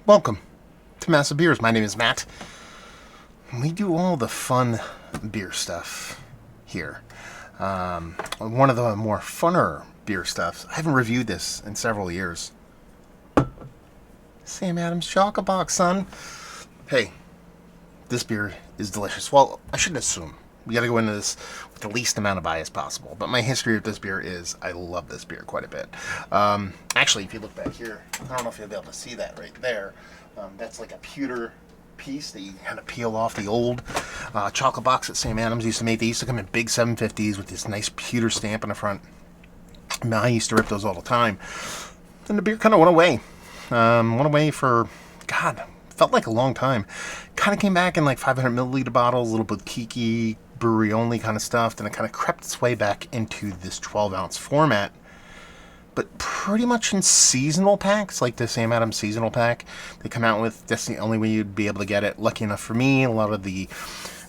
Welcome to Massive Beers. My name is Matt. We do all the fun beer stuff here. One of the more funner beer stuffs. I haven't reviewed this in several years. Sam Adams Chocolate Box, son. Hey, this beer is delicious. Well, I shouldn't assume. We gotta go into this with the least amount of bias possible. But my history with this beer is I love this beer quite a bit. Actually, if you look back here, I don't know if you'll be able to see that right there. That's like a pewter piece that you kind of peel off the old chocolate box that Sam Adams used to make. They used to come in big 750s with this nice pewter stamp in the front. I used to rip those all the time. And the beer kind of went away. Went away for, God, felt like a long time. Kind of came back in like 500 milliliter bottles, a little bit kiki, brewery only kind of stuff. Then it kind of crept its way back into this 12 ounce format. But pretty much in seasonal packs, like the Sam Adams seasonal pack they come out with. That's the only way you'd be able to get it. Lucky enough for me, a lot of the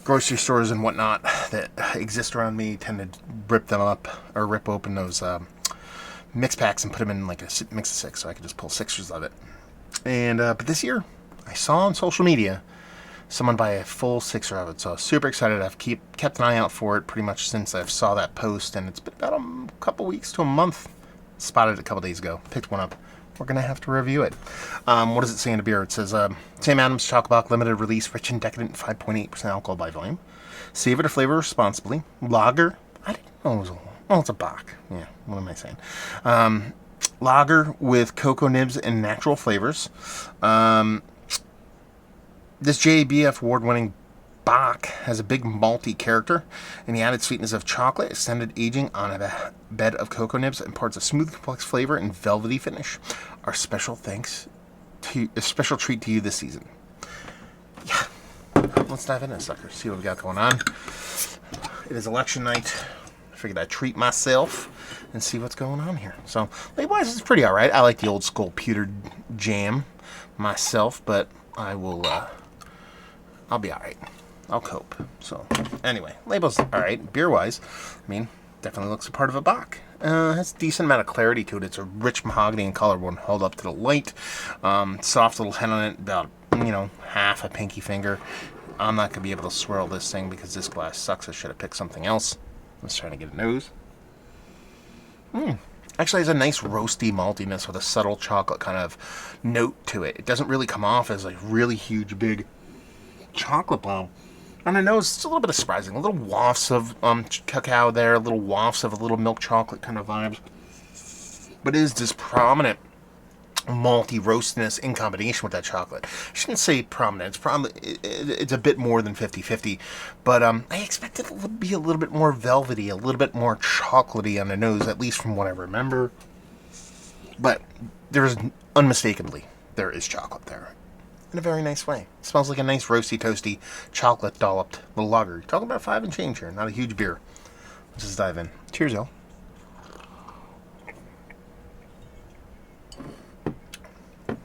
grocery stores and whatnot that exist around me tend to rip them up or rip open those mix packs and put them in like a mix of six, so I could just pull sixers of it. And but this year, I saw on social media someone buy a full sixer of it, so I was super excited. I've kept an eye out for it pretty much since I saw that post, and it's been about a couple weeks to a month. Spotted it a couple days ago, picked one up. We're gonna have to review it. What does it say in the beer? It says Sam Adams Chocolate Bock limited release, rich and decadent, 5.8% alcohol by volume. Savor to flavor responsibly. Lager. I didn't know it was it's a Bock. Yeah, what am I saying? Lager with cocoa nibs and natural flavors. This JABF award-winning Bock has a big malty character, and the added sweetness of chocolate, extended aging on a bed of cocoa nibs imparts a smooth, complex flavor and velvety finish. Our special special treat to you this season. Yeah, let's dive into this sucker. See what we got going on. It is election night. I figured I'd treat myself and see what's going on here. So, label-wise, it's pretty alright. I like the old school pewter jam myself, but I will, I'll be alright. I'll cope. So, anyway, label's alright. Beer-wise, I mean, definitely looks a part of a Bock. Has a decent amount of clarity to it. It's a rich mahogany in color when held up to the light. Soft little head on it, about, half a pinky finger. I'm not going to be able to swirl this thing because this glass sucks. I should have picked something else. I was trying to get a nose. Actually has a nice roasty maltiness with a subtle chocolate kind of note to it. It doesn't really come off as like really huge, big chocolate bomb. On the nose, it's a little bit of surprising. A little wafts of cacao there, a little wafts of a little milk chocolate kind of vibes. But it is this prominent malty roastiness in combination with that chocolate. I shouldn't say prominent. It's a bit more than 50-50. But I expect it to be a little bit more velvety, a little bit more chocolatey on the nose, at least from what I remember. But unmistakably, there is chocolate there. In a very nice way. It smells like a nice roasty, toasty, chocolate dolloped little lager. You're talking about 5 and change here, not a huge beer. Let's just dive in. Cheers, y'all.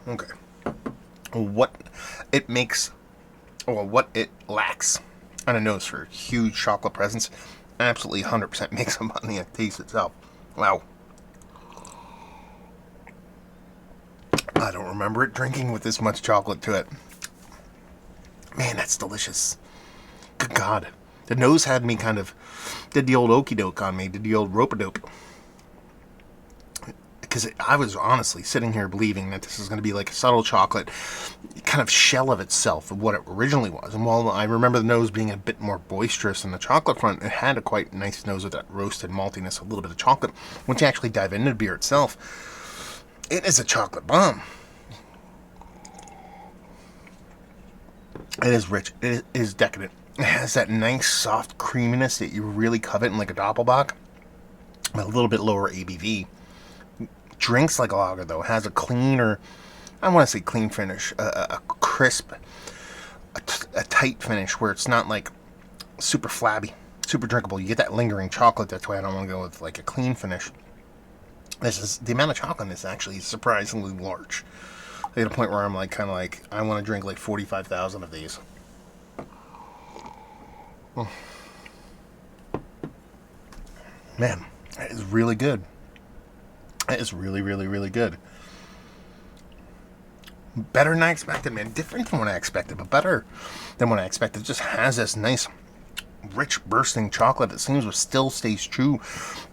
Okay. What it lacks on a nose for huge chocolate presence, absolutely 100% makes up on the taste itself. Wow. I don't remember it drinking with this much chocolate to it. Man, that's delicious. Good God. The nose had me did the old okey doke on me, did the old rope-a-dope. Because I was honestly sitting here believing that this is going to be like a subtle chocolate kind of shell of itself of what it originally was. And while I remember the nose being a bit more boisterous than the chocolate front, it had a quite nice nose with that roasted maltiness, a little bit of chocolate. Once you actually dive into the beer itself, it is a chocolate bomb. It is rich. It is decadent. It has that nice soft creaminess that you really covet in like a Doppelbock, but a little bit lower ABV. Drinks like a lager, though. It has a cleaner, I want to say clean finish, a crisp, a tight finish where it's not like super flabby, super drinkable. You get that lingering chocolate. That's why I don't want to go with like a clean finish. The amount of chocolate in this actually is surprisingly large. I get a point where I'm like, I want to drink like 45,000 of these. Oh. Man, that is really good. That is really, really, really good. Better than I expected, man. Different than what I expected, but better than what I expected. It just has this nice, rich, bursting chocolate that seems to still stays true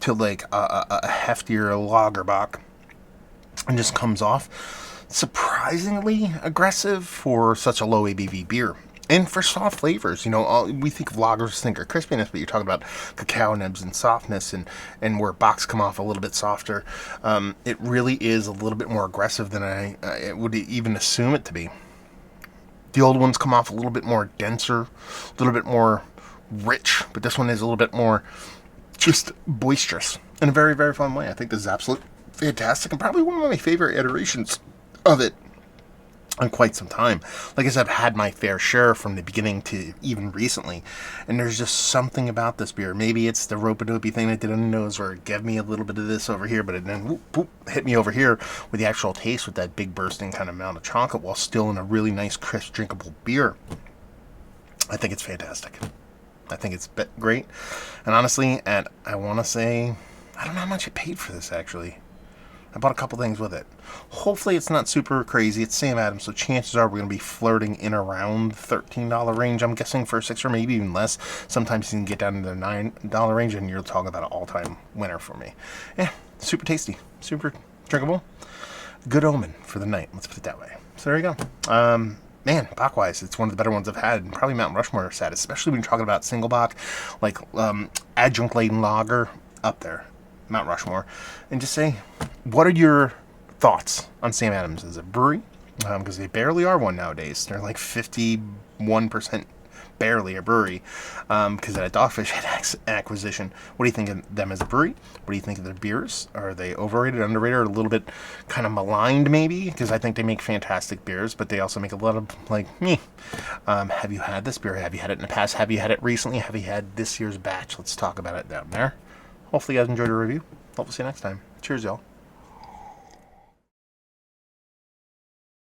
to like a heftier lager Bock, and just comes off surprisingly aggressive for such a low ABV beer. And for soft flavors, we think of lagers, think of crispiness, but you're talking about cacao nibs and softness, and where Bocks come off a little bit softer. It really is a little bit more aggressive than I would even assume it to be. The old ones come off a little bit more denser, a little bit more rich, but this one is a little bit more just boisterous in a very, very fun way. I think this is absolutely fantastic and probably one of my favorite iterations of it in quite some time. Like I said, I've had my fair share from the beginning to even recently, and there's just something about this beer. Maybe it's the rope-a-dopey thing I did on the nose, where it gave me a little bit of this over here, but it then whoop, whoop, hit me over here with the actual taste, with that big bursting kind of amount of chocolate, while still in a really nice, crisp, drinkable beer. I think it's fantastic. I think it's great. And honestly, I want to say, I don't know how much I paid for this, actually. I bought a couple things with it. Hopefully it's not super crazy. It's Sam Adams, so chances are we're going to be flirting in around $13 range, I'm guessing, for a six, or maybe even less. Sometimes you can get down to the $9 range, and you're talking about an all-time winner for me. Yeah, super tasty, super drinkable. Good omen for the night, let's put it that way. So there you go. Man, Bock-wise, it's one of the better ones I've had, and probably Mount Rushmore status, especially when you're talking about single Bock, like adjunct-laden lager, up there. Mount Rushmore. And just say, what are your thoughts on Sam Adams as a brewery? Because they barely are one nowadays. They're like 51% barely a brewery, because of that Dogfish Head acquisition. What do you think of them as a brewery? What do you think of their beers? Are they overrated, underrated, or a little bit kind of maligned maybe? Because I think they make fantastic beers, but they also make a lot of like me. Have you had this beer? Have you had it in the past? Have you had it recently? Have you had this year's batch? Let's talk about it down there. Hopefully you guys enjoyed the review. Hope to see you next time. Cheers, y'all.